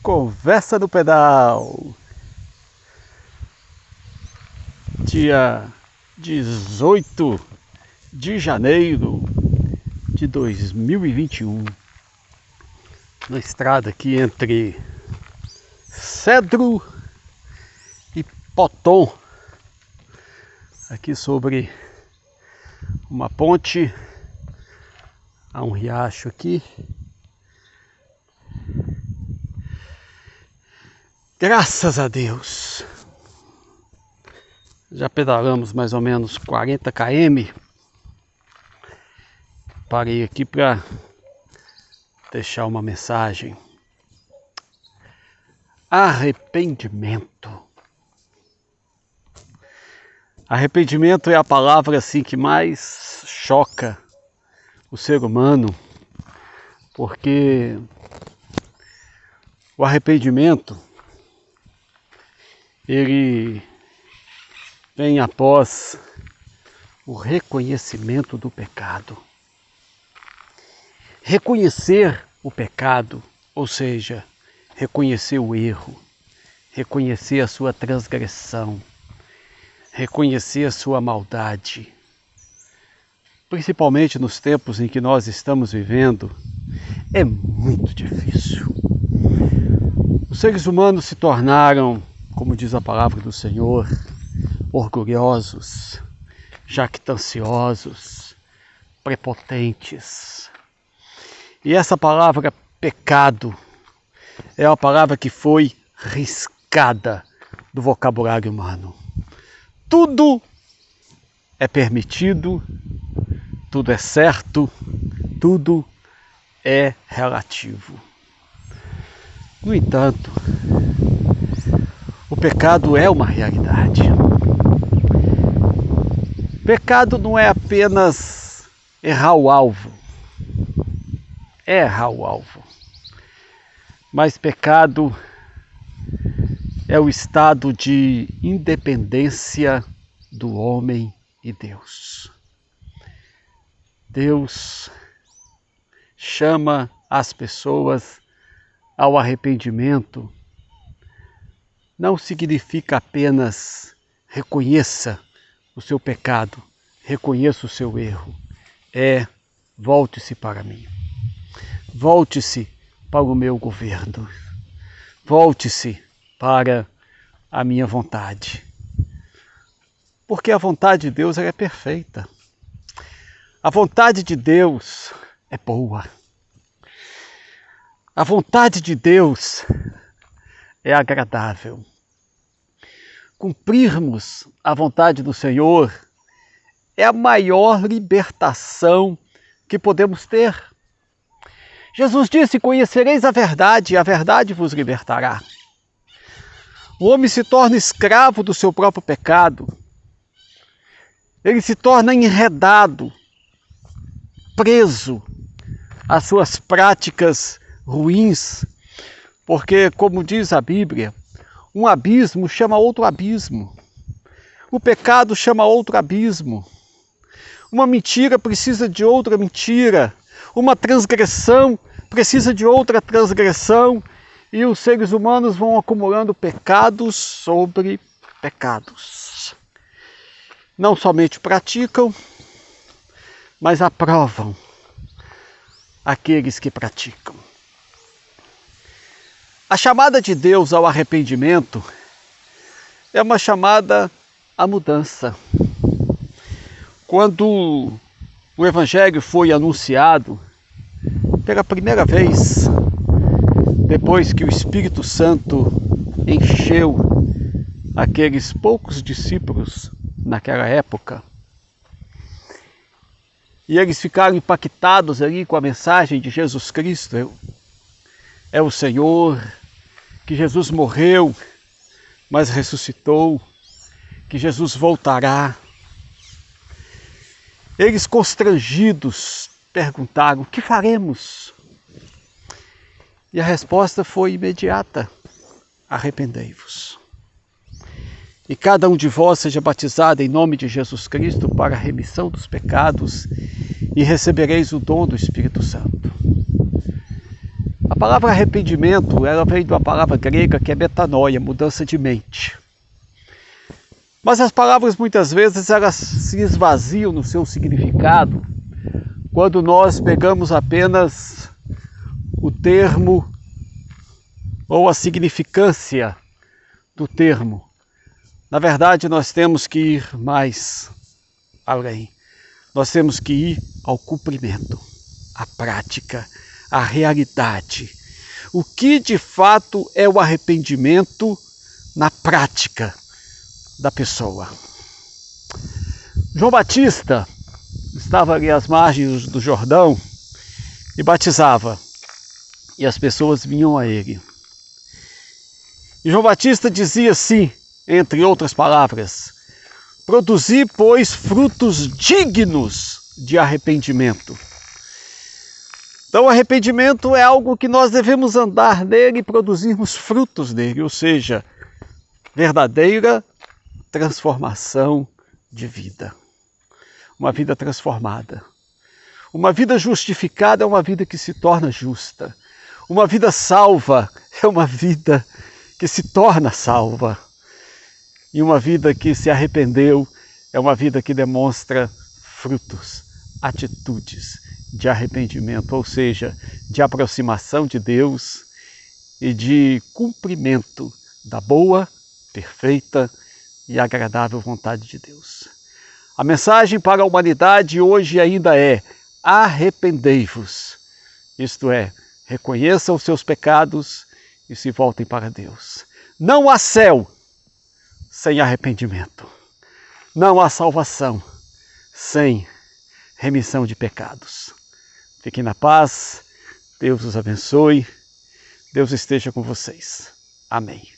Conversa do Pedal, dia 18 de janeiro de 2021, na estrada aqui entre Cedro e Poton, aqui sobre uma ponte, há um riacho aqui. Graças a Deus, já pedalamos mais ou menos 40 km. Parei aqui para deixar uma mensagem. Arrependimento. Arrependimento é a palavra assim que mais choca o ser humano, porque o arrependimento ele vem após o reconhecimento do pecado. Reconhecer o pecado, ou seja, reconhecer o erro, reconhecer a sua transgressão, reconhecer a sua maldade. Principalmente nos tempos em que nós estamos vivendo, é muito difícil. Os seres humanos se tornaram, como diz a palavra do Senhor, orgulhosos, jactanciosos, prepotentes. E essa palavra pecado é uma palavra que foi riscada do vocabulário humano. Tudo é permitido, tudo é certo, tudo é relativo. No entanto, o pecado é uma realidade. Pecado não é apenas errar o alvo. É errar o alvo. Mas pecado é o estado de independência do homem e Deus. Deus chama as pessoas ao arrependimento. Não significa apenas reconheça o seu pecado, reconheça o seu erro. É volte-se para mim. Volte-se para o meu governo. Volte-se para a minha vontade. Porque a vontade de Deus é perfeita. A vontade de Deus é boa. A vontade de Deus é agradável. Cumprirmos a vontade do Senhor é a maior libertação que podemos ter. Jesus disse: conhecereis a verdade, e a verdade vos libertará. O homem se torna escravo do seu próprio pecado. Ele se torna enredado, preso às suas práticas ruins, porque, como diz a Bíblia, um abismo chama outro abismo. O pecado chama outro abismo. Uma mentira precisa de outra mentira. Uma transgressão precisa de outra transgressão. E os seres humanos vão acumulando pecados sobre pecados. Não somente praticam, mas aprovam aqueles que praticam. A chamada de Deus ao arrependimento é uma chamada à mudança. Quando o Evangelho foi anunciado pela primeira vez, depois que o Espírito Santo encheu aqueles poucos discípulos naquela época, e eles ficaram impactados ali com a mensagem de Jesus Cristo, é o Senhor, que Jesus morreu, mas ressuscitou, que Jesus voltará. Eles, constrangidos, perguntaram: o que faremos? E a resposta foi imediata: arrependei-vos. E cada um de vós seja batizado em nome de Jesus Cristo para a remissão dos pecados, e recebereis o dom do Espírito Santo. A palavra arrependimento, ela vem de uma palavra grega que é metanoia, mudança de mente. Mas as palavras muitas vezes elas se esvaziam no seu significado quando nós pegamos apenas o termo ou a significância do termo. Na verdade, nós temos que ir mais além. Nós temos que ir ao cumprimento, à prática, à realidade. O que de fato é o arrependimento na prática da pessoa? João Batista estava ali às margens do Jordão e batizava, e as pessoas vinham a ele. E João Batista dizia assim, entre outras palavras: produzi, pois, frutos dignos de arrependimento. Então, o arrependimento é algo que nós devemos andar nele e produzirmos frutos dele, ou seja, verdadeira transformação de vida. Uma vida transformada. Uma vida justificada é uma vida que se torna justa. Uma vida salva é uma vida que se torna salva. E uma vida que se arrependeu é uma vida que demonstra frutos, atitudes de arrependimento, ou seja, de aproximação de Deus e de cumprimento da boa, perfeita e agradável vontade de Deus. A mensagem para a humanidade hoje ainda é: arrependei-vos. Isto é, reconheçam os seus pecados e se voltem para Deus. Não há céu sem arrependimento. Não há salvação sem remissão de pecados. Fiquem na paz, Deus os abençoe, Deus esteja com vocês. Amém.